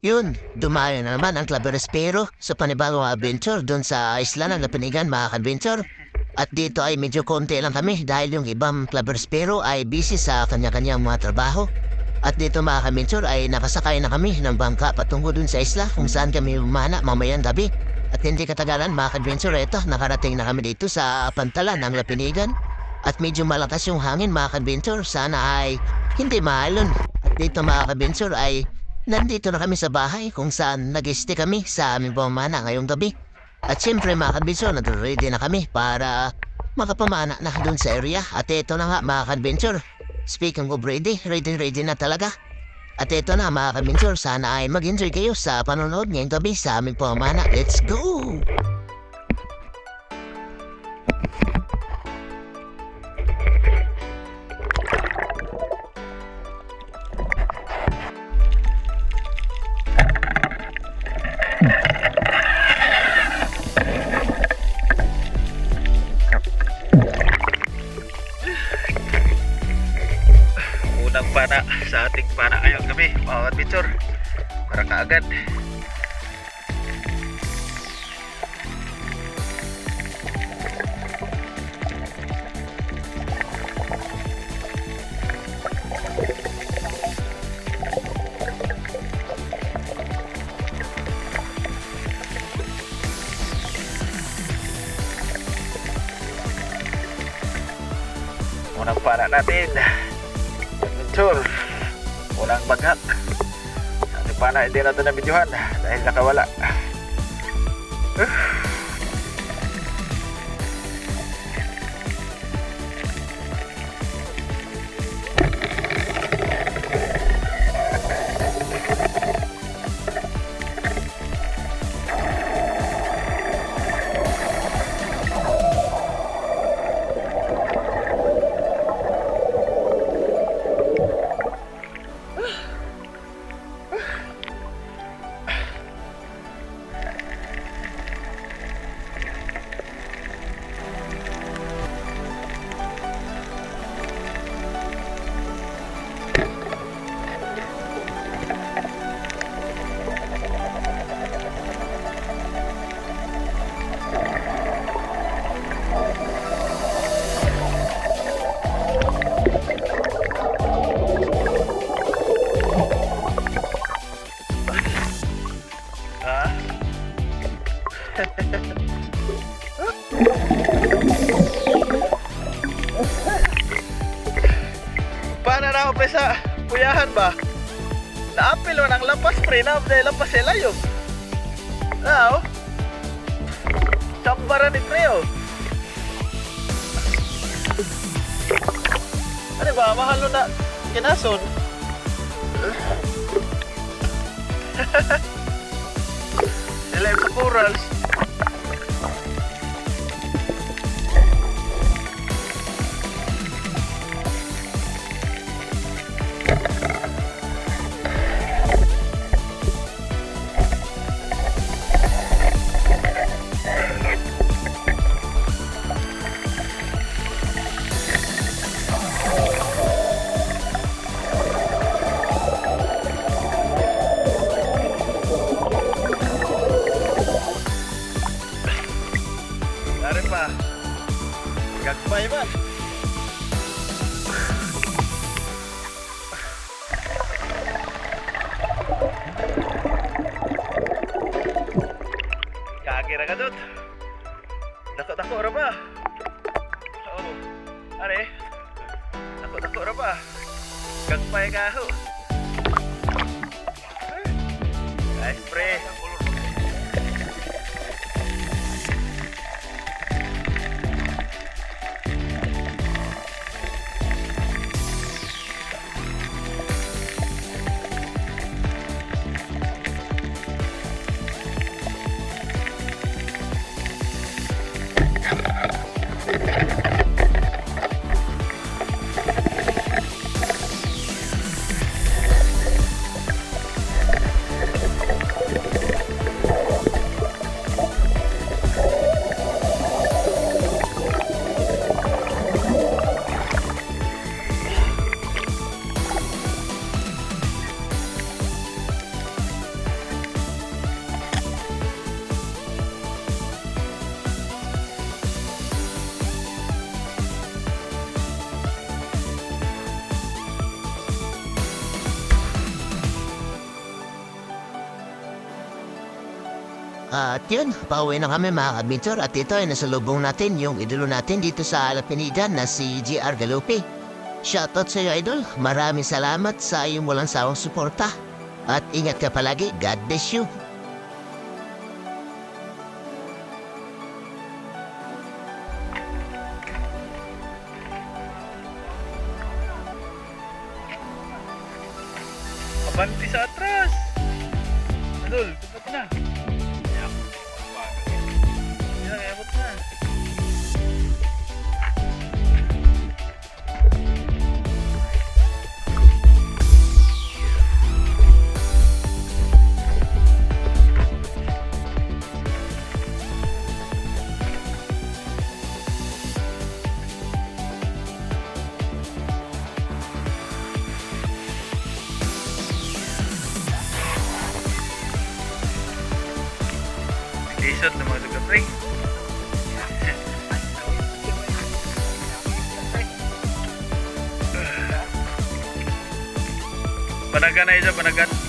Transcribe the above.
Yun, dumayo na naman ang Club Espero sa panibagong adventure doon sa isla ng Lapinigan mga adventure. At dito ay medyo konti lang kami dahil yung ibang Club Espero ay busy sa kanya-kanyang mga trabaho. At dito mga adventure ay nakasakay na kami ng bangka patungo dun sa isla kung saan kami umana mamayang gabi. At hindi katagalan mga adventure eto, nakarating na kami dito sa pantalan ng Lapinigan. At medyo malakas yung hangin mga adventure, sana ay hindi maalon. At dito mga adventure ay nandito na kami sa bahay kung saan nag-stay kami sa aming pamana ngayong gabi. At siyempre mga kabinso, ready na kami para makapamana na dun sa area. At ito na nga mga kabinso, speaking of ready, ready na talaga. At ito na mga kabinso, sana ay mag-enjoy kayo sa panonood ngayong gabi sa aming pamana. Let's go! Unang pana sa ating pana ngayong gabi mga adventure, para kaagad. Unang pana natin adventure, unang baghak. Ano pa na hindi natin na videohan dahil nakawala. Paano na ako pa sa puyahan ba? Naapil mo ng lampas pre na dahil lampas sila yun. Now, tsambara ni pre oh. Ano ba? Mahalo na kinason. Sila yung sa corals. Dari pa. Gagpay ba? Kagira ka dut. Dako-dako ra ba? Oo. Are. Dako-dako ra ba? Gagpay ka ho. Guys, pre. At yun, pauwi na kami mga kabintor at ito ay nasalubong natin yung idolo natin dito sa Alapinigan na si GR Galupi. Shoutout sa iyo idol, maraming salamat sa iyong walang sawang suporta. At ingat ka palagi, God bless you. Abanti sa atras! Idol, tumat na! Yan, abot na. Station ng mga lugar, pre. Panagan na isa, panagan.